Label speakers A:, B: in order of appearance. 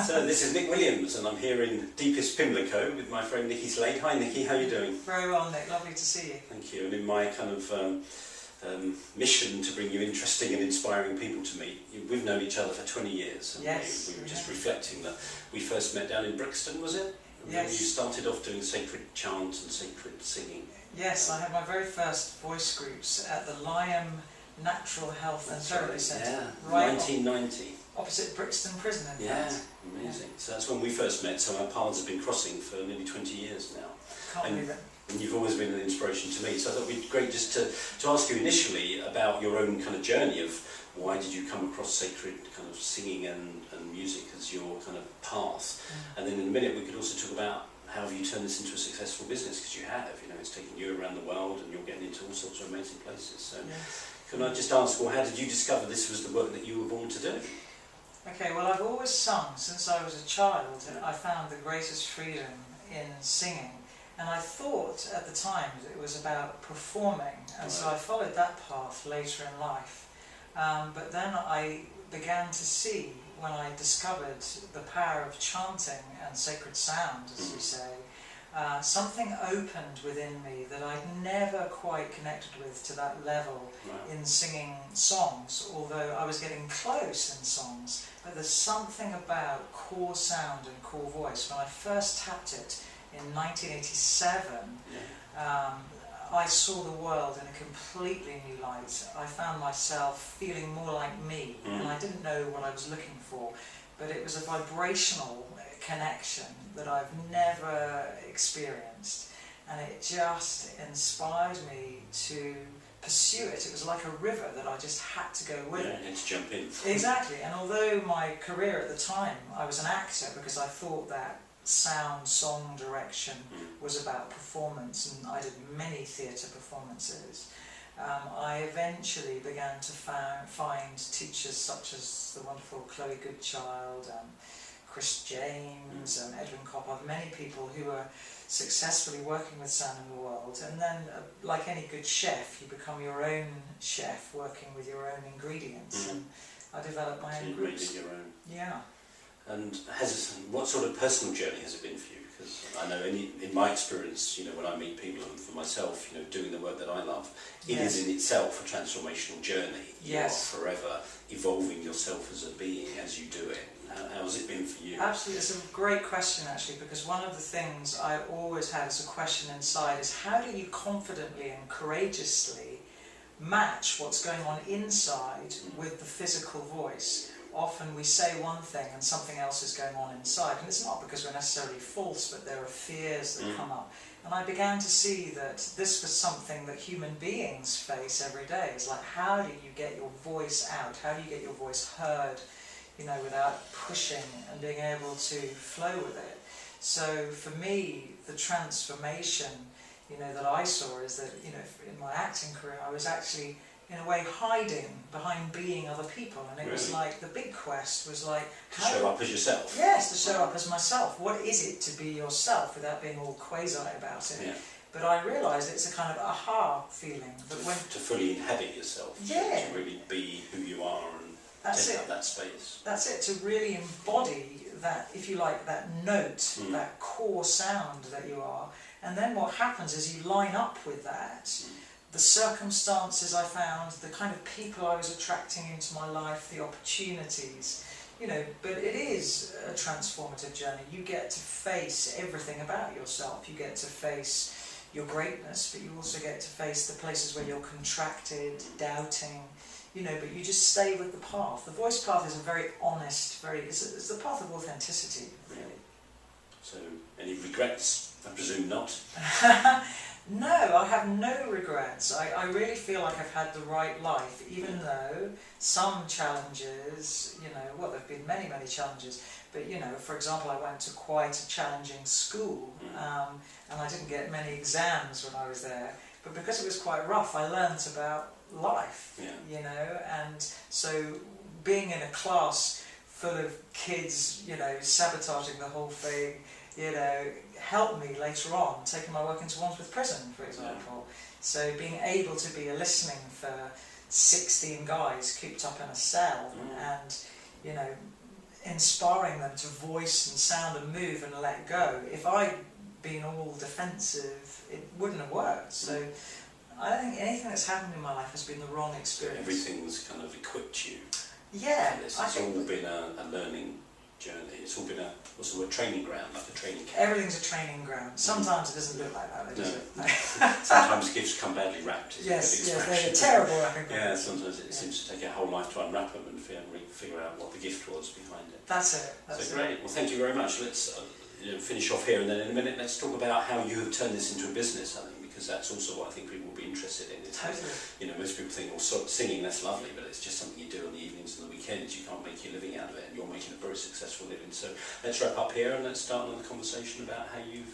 A: So this is Nick Williams, and I'm here in deepest Pimlico with my friend Nikki Slade. Hi Nikki, how are you doing?
B: Very well, Nick. Lovely to see you.
A: Thank you. And in my kind of mission to bring you interesting and inspiring people to meet, we've known each other for 20 years. And
B: yes.
A: we were just reflecting that we first met down in Brixton, was it?
B: Yes.
A: You started off doing sacred chant and sacred singing.
B: Yes, I had my very first voice groups at the Lyam Natural Health and Therapy Centre.
A: Yeah,
B: right
A: 1990.
B: Opposite Brixton Prison, in
A: Yeah,
B: fact.
A: amazing. Yeah. So that's when we first met, so our paths have been crossing for nearly 20 years now.
B: Can't believe it.
A: And you've always been an inspiration to me, so I thought it would be great just to ask you initially about your own kind of journey of why did you come across sacred kind of singing and music as your kind of path. And then in a minute we could also talk about how have you turned this into a successful business, because you have, you know, it's taken you around the world and you're getting into all sorts of amazing places. So
B: yes.
A: Can I just ask, well, how did you discover this was the work that you were born to do?
B: Okay, well, I've always sung since I was a child. I found the greatest freedom in singing. And I thought at the time that it was about performing, and so I followed that path later in life. But then I began to see, when I discovered the power of chanting and sacred sound, as you say, something opened within me that I'd never quite connected with to that level in singing songs, although I was getting close in songs. But there's something about core sound and core voice. When I first tapped it in 1987, I saw the world in a completely new light. I found myself feeling more like me, and I didn't know what I was looking for, but it was a vibrational connection that I've never experienced, and it just inspired me to pursue it. It was like a river that I just had to go with it.
A: Let's jump in.
B: Exactly, and although my career at the time, I was an actor because I thought that sound, song direction was about performance, and I did many theatre performances. I eventually began to find teachers such as the wonderful Chloe Goodchild, Chris James, Edwin Coppard, many people who are successfully working with sound in the world. And then, like any good chef, you become your own chef, working with your own ingredients. And I developed my own groups.
A: Your own.
B: Yeah.
A: And what sort of personal journey has it been for you? Because I know in my experience, you know, when I meet people and for myself, you know, doing the work that I love, it is in itself a transformational journey.
B: Yes.
A: You are forever evolving yourself as a being as you do it. How has it been for you?
B: Absolutely, it's a great question actually, because one of the things I always had as a question inside is how do you confidently and courageously match what's going on inside with the physical voice? Often we say one thing and something else is going on inside, and it's not because we're necessarily false, but there are fears that come up. And I began to see that this was something that human beings face every day. It's like, how do you get your voice out? How do you get your voice heard, you know, without pushing and being able to flow with it? So for me, the transformation, you know, that I saw is that, you know, in my acting career, I was actually in a way hiding behind being other people, and it was like the big quest was like
A: to show up as yourself.
B: Yes, to show up as myself. What is it to be yourself without being all quasi about it? But I realised it's a kind of aha feeling that to
A: fully inhabit yourself, to really be who you are and take up that space.
B: That's it, to really embody that, if you like, that note, that core sound that you are. And then what happens is you line up with that. The circumstances I found, the kind of people I was attracting into my life, the opportunities, you know, but it is a transformative journey. You get to face everything about yourself. You get to face your greatness, but you also get to face the places where you're contracted, doubting, you know, but you just stay with the path. The voice path is a very honest, it's the path of authenticity, really.
A: So, any regrets? I presume not.
B: No, I have no regrets. I really feel like I've had the right life, even though some challenges, you know, well, there have been many, many challenges, but, you know, for example, I went to quite a challenging school, and I didn't get many exams when I was there, but because it was quite rough, I learnt about life, you know, and so being in a class full of kids, you know, sabotaging the whole thing, you know, helped me later on, taking my work into Wandsworth Prison, for example. So being able to be a listening for 16 guys cooped up in a cell and, you know, inspiring them to voice and sound and move and let go. If I'd been all defensive, it wouldn't have worked. So I don't think anything that's happened in my life has been the wrong experience.
A: Everything's kind of equipped you
B: Yeah,
A: for this.
B: I
A: It's
B: think
A: all been a learning journey. It's all been a, what's the word, training ground, like a training camp.
B: everything's a training ground. Sometimes it doesn't look like that, does it? No.
A: Sometimes gifts come badly wrapped.
B: Yes, they're terrible wrapping them.
A: Yeah, sometimes it seems to take a whole life to unwrap them and figure out what the gift was behind it.
B: That's it.
A: So great. Well, thank you very much. Let's finish off here, and then in a minute let's talk about how you have turned this into a business. I think because that's also what I think people will be interested in.
B: Totally.
A: Most people think, well, singing, that's lovely, but it's just something you do on the evenings and the weekends. You can't make your living out of it, and you're making a very successful living. So let's wrap up here and let's start another conversation about how you've